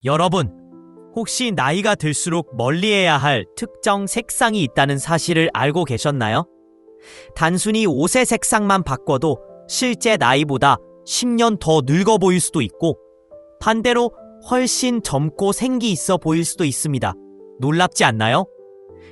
여러분, 혹시 나이가 들수록 멀리해야 할 특정 색상이 있다는 사실을 알고 계셨나요? 단순히 옷의 색상만 바꿔도 실제 나이보다 10년 더 늙어 보일 수도 있고, 반대로 훨씬 젊고 생기 있어 보일 수도 있습니다. 놀랍지 않나요?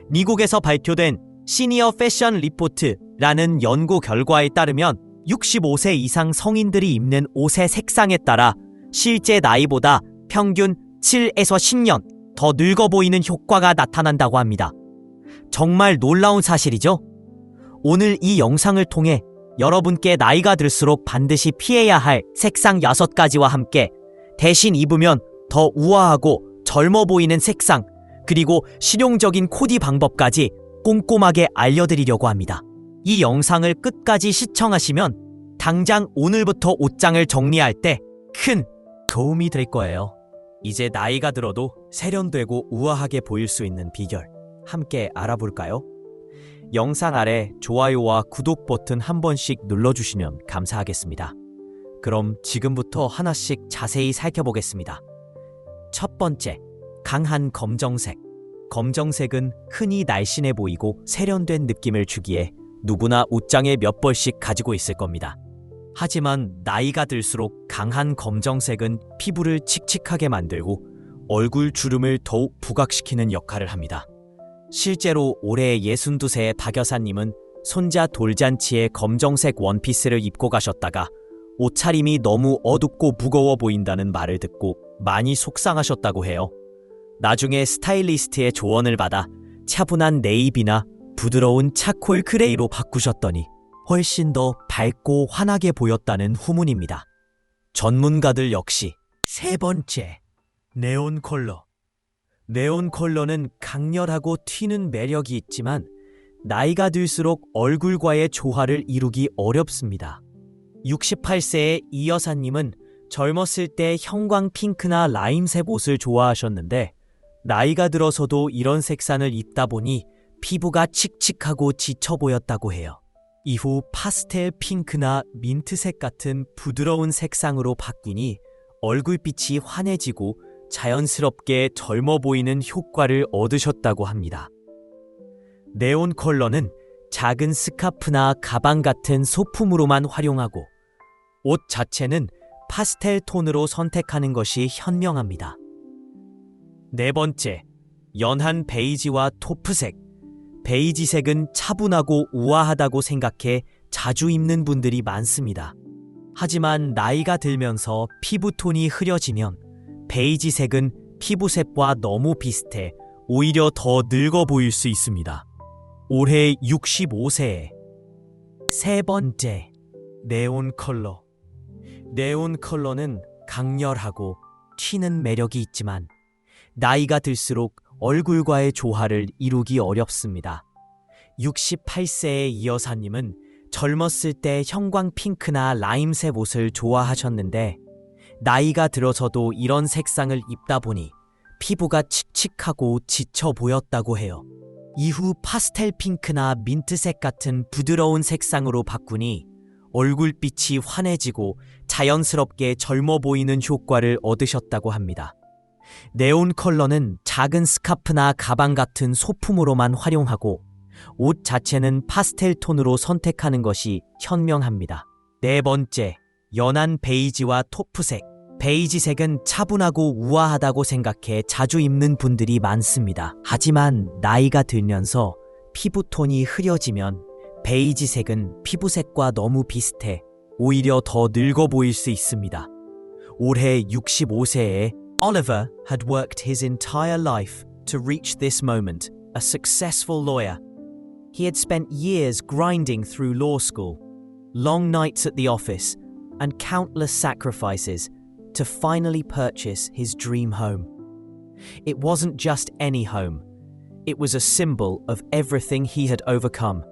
미국에서 발표된 시니어 패션 리포트라는 연구 결과에 따르면 65세 이상 성인들이 입는 옷의 색상에 따라 실제 나이보다 평균 7에서 10년 더 늙어 보이는 효과가 나타난다고 합니다. 정말 놀라운 사실이죠? 오늘 이 영상을 통해 여러분께 나이가 들수록 반드시 피해야 할 색상 6가지와 함께 대신 입으면 더 우아하고 젊어 보이는 색상, 그리고 실용적인 코디 방법까지 꼼꼼하게 알려드리려고 합니다. 이 영상을 끝까지 시청하시면 당장 오늘부터 옷장을 정리할 때 큰 도움이 될 거예요. 이제 나이가 들어도 세련되고 우아하게 보일 수 있는 비결, 함께 알아볼까요? 영상 아래 좋아요와 구독 버튼 한 번씩 눌러주시면 감사하겠습니다. 그럼 지금부터 하나씩 자세히 살펴보겠습니다. 첫 번째, 강한 검정색. 검정색은 흔히 날씬해 보이고 세련된 느낌을 주기에 누구나 옷장에 몇 벌씩 가지고 있을 겁니다. 하지만 나이가 들수록 강한 검정색은 피부를 칙칙하게 만들고 얼굴 주름을 더욱 부각시키는 역할을 합니다. 실제로 올해 62세의 박 여사님은 손자 돌잔치에 검정색 원피스를 입고 가셨다가 옷차림이 너무 어둡고 무거워 보인다는 말을 듣고 많이 속상하셨다고 해요. 나중에 스타일리스트의 조언을 받아 차분한 네이비나 부드러운 차콜 그레이로 바꾸셨더니 훨씬 더 밝고 환하게 보였다는 후문입니다. 전문가들 역시. 세 번째, 네온 컬러. 네온 컬러는 강렬하고 튀는 매력이 있지만 나이가 들수록 얼굴과의 조화를 이루기 어렵습니다. 68세의 이 여사님은 젊었을 때 형광 핑크나 라임색 옷을 좋아하셨는데 나이가 들어서도 이런 색상을 입다 보니 피부가 칙칙하고 지쳐 보였다고 해요. 이후 파스텔 핑크나 민트색 같은 부드러운 색상으로 바뀌니 얼굴빛이 환해지고 자연스럽게 젊어 보이는 효과를 얻으셨다고 합니다. 네온 컬러는 작은 스카프나 가방 같은 소품으로만 활용하고 옷 자체는 파스텔 톤으로 선택하는 것이 현명합니다. 네 번째, 연한 베이지와 토프색. 베이지색은 차분하고 우아하다고 생각해 자주 입는 분들이 많습니다. 하지만 나이가 들면서 피부톤이 흐려지면 베이지색은 피부색과 너무 비슷해 오히려 더 늙어 보일 수 있습니다. 올해 65세에 세 번째, 네온 컬러. 네온 컬러는 강렬하고 튀는 매력이 있지만 나이가 들수록 얼굴과의 조화를 이루기 어렵습니다. 68세의 이 여사님은 젊었을 때 형광 핑크나 라임색 옷을 좋아하셨는데 나이가 들어서도 이런 색상을 입다 보니 피부가 칙칙하고 지쳐 보였다고 해요. 이후 파스텔 핑크나 민트색 같은 부드러운 색상으로 바꾸니 얼굴빛이 환해지고 자연스럽게 젊어 보이는 효과를 얻으셨다고 합니다. 네온 컬러는 작은 스카프나 가방 같은 소품으로만 활용하고 옷 자체는 파스텔 톤으로 선택하는 것이 현명합니다. 네 번째, 연한 베이지와 토프색. 베이지색은 차분하고 우아하다고 생각해 자주 입는 분들이 많습니다. 하지만 나이가 들면서 피부톤이 흐려지면 베이지색은 피부색과 너무 비슷해 오히려 더 늙어 보일 수 있습니다. 올해 65세에 Oliver had worked his entire life to reach this moment, a successful lawyer. He had spent years grinding through law school, long nights at the office, and countless sacrifices to finally purchase his dream home. It wasn't just any home. It was a symbol of everything he had overcome.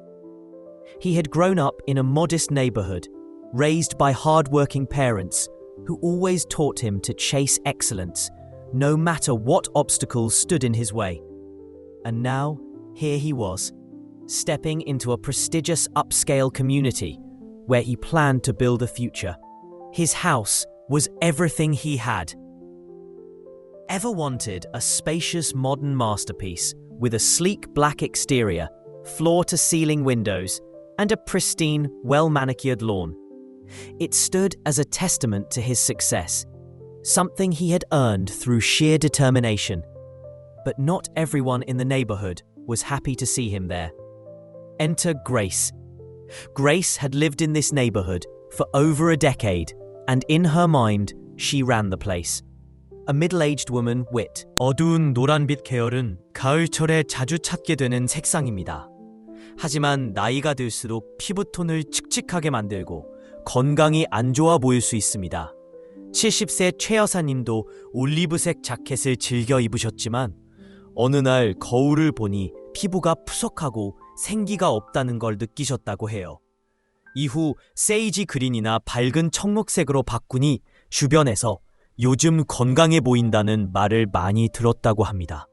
He had grown up in a modest neighborhood, raised by hard-working parents who always taught him to chase excellence, no matter what obstacles stood in his way. And now, here he was, stepping into a prestigious upscale community where he planned to build a future. His house was everything he had. Ever wanted a spacious modern masterpiece with a sleek black exterior, floor-to-ceiling windows, and a pristine, well-manicured lawn? It stood as a testament to his success, something he had earned through sheer determination. But not everyone in the neighborhood was happy to see him there. Enter Grace. Grace had lived in this neighborhood for over a decade, and in her mind, she ran the place. A middle-aged woman with 어두운 노란빛 계열은 가을철에 자주 찾게 되는 색상입니다. 하지만 나이가 들수록 피부톤을 칙칙하게 만들고 건강이 안 좋아 보일 수 있습니다. 70세 최 여사님도 올리브색 자켓을 즐겨 입으셨지만 어느 날 거울을 보니 피부가 푸석하고 생기가 없다는 걸 느끼셨다고 해요. 이후 세이지 그린이나 밝은 청록색으로 바꾸니 주변에서 요즘 건강해 보인다는 말을 많이 들었다고 합니다.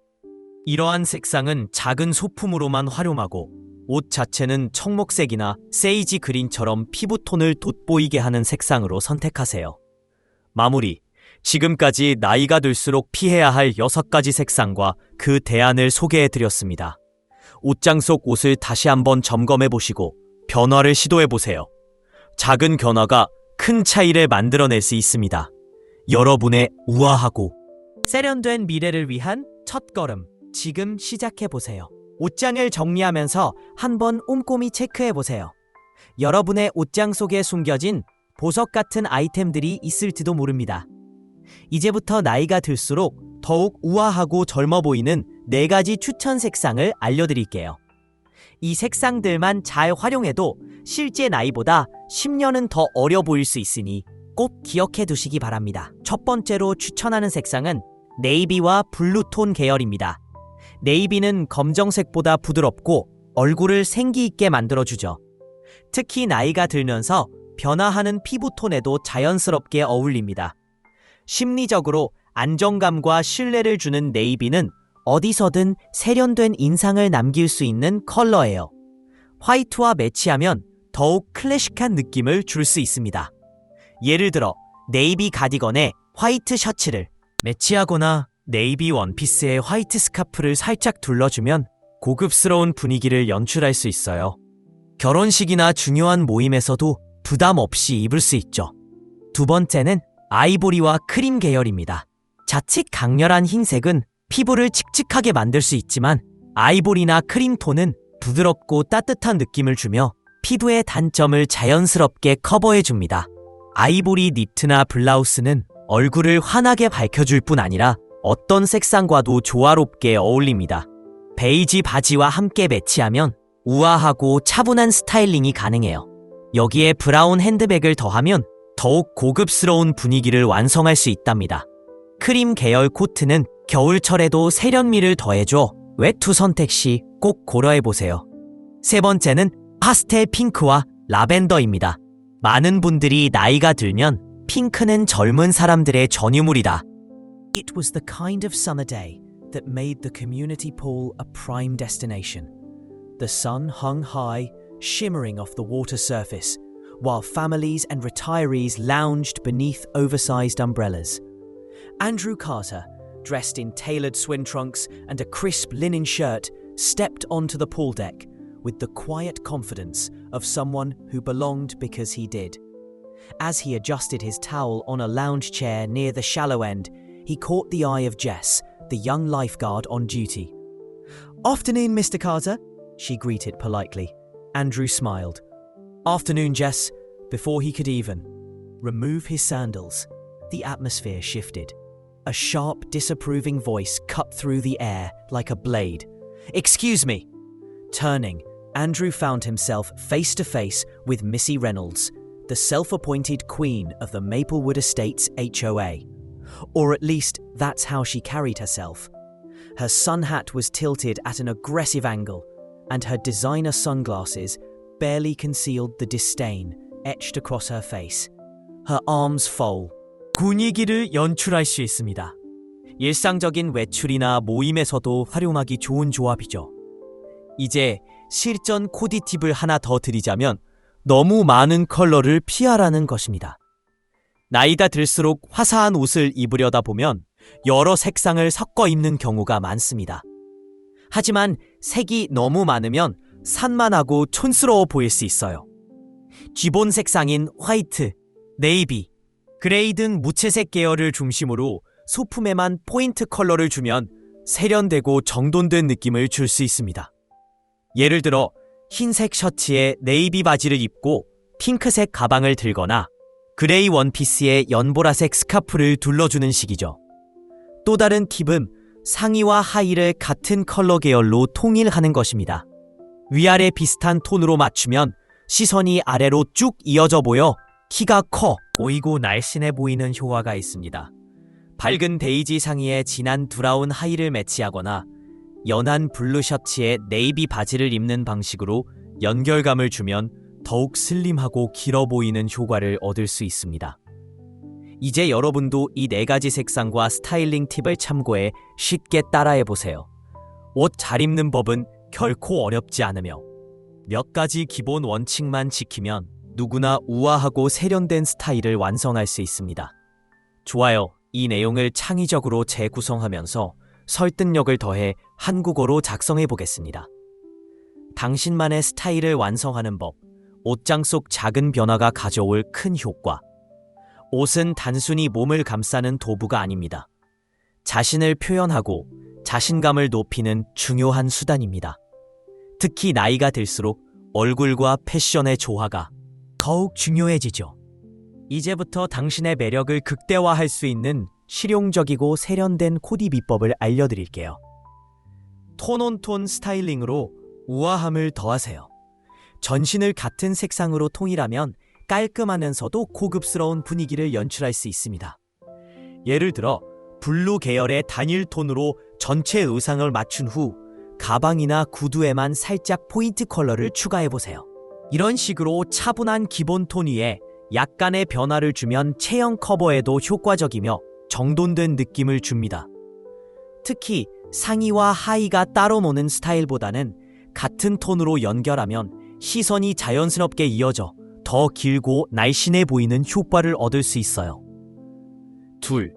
이러한 색상은 작은 소품으로만 활용하고 옷 자체는 청록색이나 세이지 그린처럼 피부톤을 돋보이게 하는 색상으로 선택하세요. 마무리. 지금까지 나이가 들수록 피해야 할 6가지 색상과 그 대안을 소개해드렸습니다. 옷장 속 옷을 다시 한번 점검해보시고 변화를 시도해보세요. 작은 변화가 큰 차이를 만들어낼 수 있습니다. 여러분의 우아하고 세련된 미래를 위한 첫걸음, 지금 시작해보세요. 옷장을 정리하면서 한번 꼼꼼히 체크해보세요. 여러분의 옷장 속에 숨겨진 보석 같은 아이템들이 있을지도 모릅니다. 이제부터 나이가 들수록 더욱 우아하고 젊어 보이는 4가지 추천 색상을 알려드릴게요. 이 색상들만 잘 활용해도 실제 나이보다 10년은 더 어려 보일 수 있으니 꼭 기억해 두시기 바랍니다. 첫 번째로 추천하는 색상은 네이비와 블루톤 계열입니다. 네이비는 검정색보다 부드럽고 얼굴을 생기 있게 만들어주죠. 특히 나이가 들면서 변화하는 피부톤에도 자연스럽게 어울립니다. 심리적으로 안정감과 신뢰를 주는 네이비는 어디서든 세련된 인상을 남길 수 있는 컬러예요. 화이트와 매치하면 더욱 클래식한 느낌을 줄 수 있습니다. 예를 들어 네이비 가디건에 화이트 셔츠를 매치하거나 네이비 원피스에 화이트 스카프를 살짝 둘러주면 고급스러운 분위기를 연출할 수 있어요. 결혼식이나 중요한 모임에서도 부담 없이 입을 수 있죠. 두 번째는 아이보리와 크림 계열입니다. 자칫 강렬한 흰색은 피부를 칙칙하게 만들 수 있지만 아이보리나 크림 톤은 부드럽고 따뜻한 느낌을 주며 피부의 단점을 자연스럽게 커버해줍니다. 아이보리 니트나 블라우스는 얼굴을 환하게 밝혀줄 뿐 아니라 어떤 색상과도 조화롭게 어울립니다. 베이지 바지와 함께 매치하면 우아하고 차분한 스타일링이 가능해요. 여기에 브라운 핸드백을 더하면 더욱 고급스러운 분위기를 완성할 수 있답니다. 크림 계열 코트는 겨울철에도 세련미를 더해줘 외투 선택 시 꼭 고려해보세요. 세 번째는 파스텔 핑크와 라벤더입니다. 많은 분들이 나이가 들면 핑크는 젊은 사람들의 전유물이다. It was the kind of summer day that made the community pool a prime destination. The sun hung high, shimmering off the water surface, while families and retirees lounged beneath oversized umbrellas. Andrew Carter, dressed in tailored swim trunks and a crisp linen shirt, stepped onto the pool deck with the quiet confidence of someone who belonged because he did. As he adjusted his towel on a lounge chair near the shallow end, he caught the eye of Jess, the young lifeguard on duty. "Afternoon, Mr. Carter," she greeted politely. Andrew smiled. "Afternoon, Jess." Before he could even remove his sandals, the atmosphere shifted. A sharp, disapproving voice cut through the air like a blade. "Excuse me." Turning, Andrew found himself face to face with Missy Reynolds, the self-appointed queen of the Maplewood Estates HOA. Or at least that's how she carried herself. Her sun hat was tilted at an aggressive angle, and her designer sunglasses barely concealed the disdain etched across her face. Her arms fold. 분위기를 연출할 수 있습니다. 일상적인 외출이나 모임에서도 활용하기 좋은 조합이죠. 이제 실전 코디 팁을 하나 더 드리자면 너무 많은 컬러를 피하라는 것입니다. 나이가 들수록 화사한 옷을 입으려다 보면 여러 색상을 섞어 입는 경우가 많습니다. 하지만 색이 너무 많으면 산만하고 촌스러워 보일 수 있어요. 기본 색상인 화이트, 네이비, 그레이 등 무채색 계열을 중심으로 소품에만 포인트 컬러를 주면 세련되고 정돈된 느낌을 줄 수 있습니다. 예를 들어 흰색 셔츠에 네이비 바지를 입고 핑크색 가방을 들거나 그레이 원피스에 연보라색 스카프를 둘러주는 식이죠. 또 다른 팁은 상의와 하의를 같은 컬러 계열로 통일하는 것입니다. 위아래 비슷한 톤으로 맞추면 시선이 아래로 쭉 이어져 보여 키가 커 보이고 날씬해 보이는 효과가 있습니다. 밝은 베이지 상의에 진한 브라운 하의를 매치하거나 연한 블루 셔츠에 네이비 바지를 입는 방식으로 연결감을 주면 더욱 슬림하고 길어 보이는 효과를 얻을 수 있습니다. 이제 여러분도 이 4가지 색상과 스타일링 팁을 참고해 쉽게 따라해보세요. 옷 잘 입는 법은 결코 어렵지 않으며 몇 가지 기본 원칙만 지키면 누구나 우아하고 세련된 스타일을 완성할 수 있습니다. 좋아요. 이 내용을 창의적으로 재구성하면서 설득력을 더해 한국어로 작성해 보겠습니다. 당신만의 스타일을 완성하는 법, 옷장 속 작은 변화가 가져올 큰 효과. 옷은 단순히 몸을 감싸는 도구가 아닙니다. 자신을 표현하고 자신감을 높이는 중요한 수단입니다. 특히 나이가 들수록 얼굴과 패션의 조화가 더욱 중요해지죠. 이제부터 당신의 매력을 극대화할 수 있는 실용적이고 세련된 코디 비법을 알려드릴게요. 톤온톤 스타일링으로 우아함을 더하세요. 전신을 같은 색상으로 통일하면 깔끔하면서도 고급스러운 분위기를 연출할 수 있습니다. 예를 들어 블루 계열의 단일 톤으로 전체 의상을 맞춘 후 가방이나 구두에만 살짝 포인트 컬러를 추가해보세요. 이런 식으로 차분한 기본 톤 위에 약간의 변화를 주면 체형 커버에도 효과적이며 정돈된 느낌을 줍니다. 특히 상의와 하의가 따로 노는 스타일보다는 같은 톤으로 연결하면 시선이 자연스럽게 이어져 더 길고 날씬해 보이는 효과를 얻을 수 있어요. 2.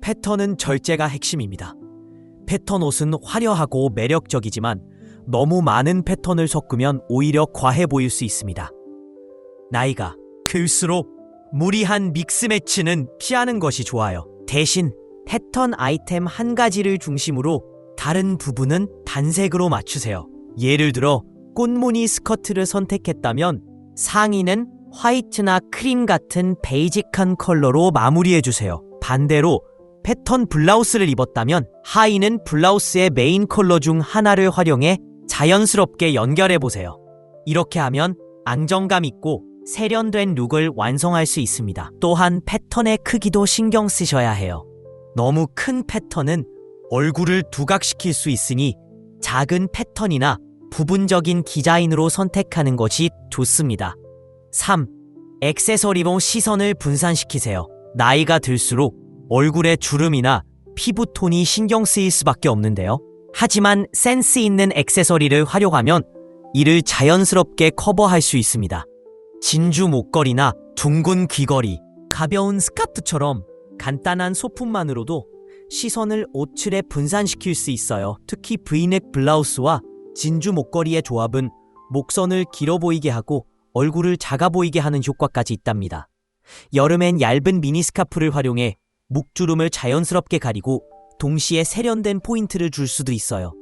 패턴은 절제가 핵심입니다. 패턴 옷은 화려하고 매력적이지만 너무 많은 패턴을 섞으면 오히려 과해 보일 수 있습니다. 나이가 클수록 무리한 믹스매치는 피하는 것이 좋아요. 대신 패턴 아이템 한 가지를 중심으로 다른 부분은 단색으로 맞추세요. 예를 들어 꽃무늬 스커트를 선택했다면 상의는 화이트나 크림 같은 베이직한 컬러로 마무리해주세요. 반대로 패턴 블라우스를 입었다면 하의는 블라우스의 메인 컬러 중 하나를 활용해 자연스럽게 연결해보세요. 이렇게 하면 안정감 있고 세련된 룩을 완성할 수 있습니다. 또한 패턴의 크기도 신경 쓰셔야 해요. 너무 큰 패턴은 얼굴을 두각시킬 수 있으니 작은 패턴이나 부분적인 디자인으로 선택하는 것이 좋습니다. 3. 액세서리로 시선을 분산시키세요. 나이가 들수록 얼굴의 주름이나 피부톤이 신경 쓰일 수밖에 없는데요. 하지만 센스 있는 액세서리를 활용하면 이를 자연스럽게 커버할 수 있습니다. 진주 목걸이나 둥근 귀걸이, 가벼운 스카프처럼 간단한 소품만으로도 시선을 옷틀에 분산시킬 수 있어요. 특히 브이넥 블라우스와 진주 목걸이의 조합은 목선을 길어 보이게 하고 얼굴을 작아 보이게 하는 효과까지 있답니다. 여름엔 얇은 미니스카프를 활용해 목주름을 자연스럽게 가리고 동시에 세련된 포인트를 줄 수도 있어요.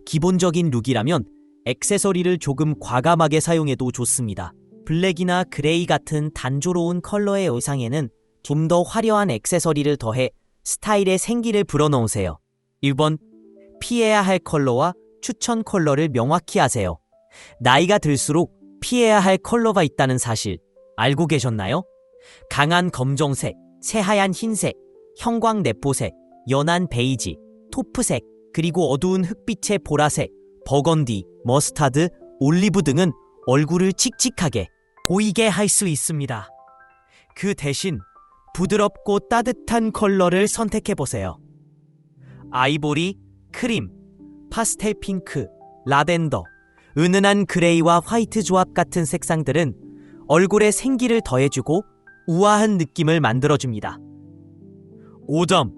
기본적인 룩이라면 액세서리를 조금 과감하게 사용해도 좋습니다. 블랙이나 그레이 같은 단조로운 컬러의 의상에는 좀 더 화려한 액세서리를 더해 스타일에 생기를 불어넣으세요. 1번, 피해야 할 컬러와 추천 컬러를 명확히 하세요. 나이가 들수록 피해야 할 컬러가 있다는 사실 알고 계셨나요? 강한 검정색, 새하얀 흰색, 형광 내포색, 연한 베이지, 토프색, 그리고 어두운 흑빛의 보라색, 버건디, 머스타드, 올리브 등은 얼굴을 칙칙하게 보이게 할 수 있습니다. 그 대신 부드럽고 따뜻한 컬러를 선택해보세요. 아이보리, 크림, 파스텔 핑크, 라벤더, 은은한 그레이와 화이트 조합 같은 색상들은 얼굴에 생기를 더해주고 우아한 느낌을 만들어줍니다. 5점.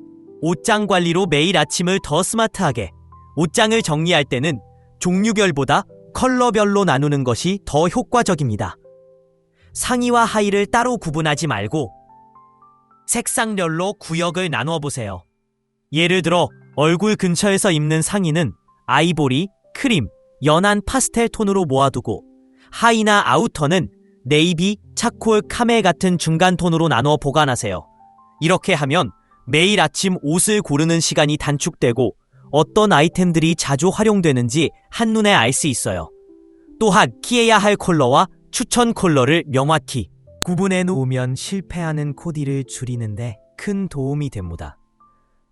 옷장 관리로 매일 아침을 더 스마트하게. 옷장을 정리할 때는 종류별보다 컬러별로 나누는 것이 더 효과적입니다. 상의와 하의를 따로 구분하지 말고 색상별로 구역을 나누어 보세요. 예를 들어 얼굴 근처에서 입는 상의는 아이보리, 크림, 연한 파스텔 톤으로 모아두고 하의나 아우터는 네이비, 차콜, 카멜 같은 중간 톤으로 나누어 보관하세요. 이렇게 하면 매일 아침 옷을 고르는 시간이 단축되고 어떤 아이템들이 자주 활용되는지 한눈에 알 수 있어요. 또한 피해야 할 컬러와 추천 컬러를 명확히 구분해 놓으면 실패하는 코디를 줄이는데 큰 도움이 됩니다.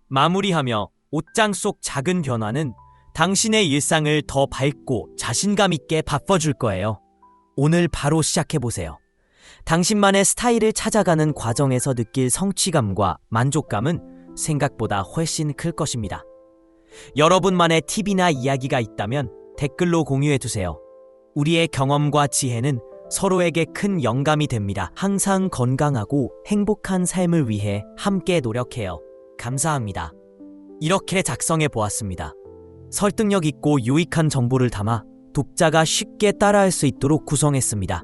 마무리하며 옷장 속 작은 변화는 당신의 일상을 더 밝고 자신감 있게 바꿔줄 거예요. 오늘 바로 시작해보세요. 당신만의 스타일을 찾아가는 과정에서 느낄 성취감과 만족감은 생각보다 훨씬 클 것입니다. 여러분만의 팁이나 이야기가 있다면 댓글로 공유해주세요. 우리의 경험과 지혜는 서로에게 큰 영감이 됩니다. 항상 건강하고 행복한 삶을 위해 함께 노력해요. 감사합니다. 이렇게 작성해 보았습니다. 설득력 있고 유익한 정보를 담아 독자가 쉽게 따라할 수 있도록 구성했습니다.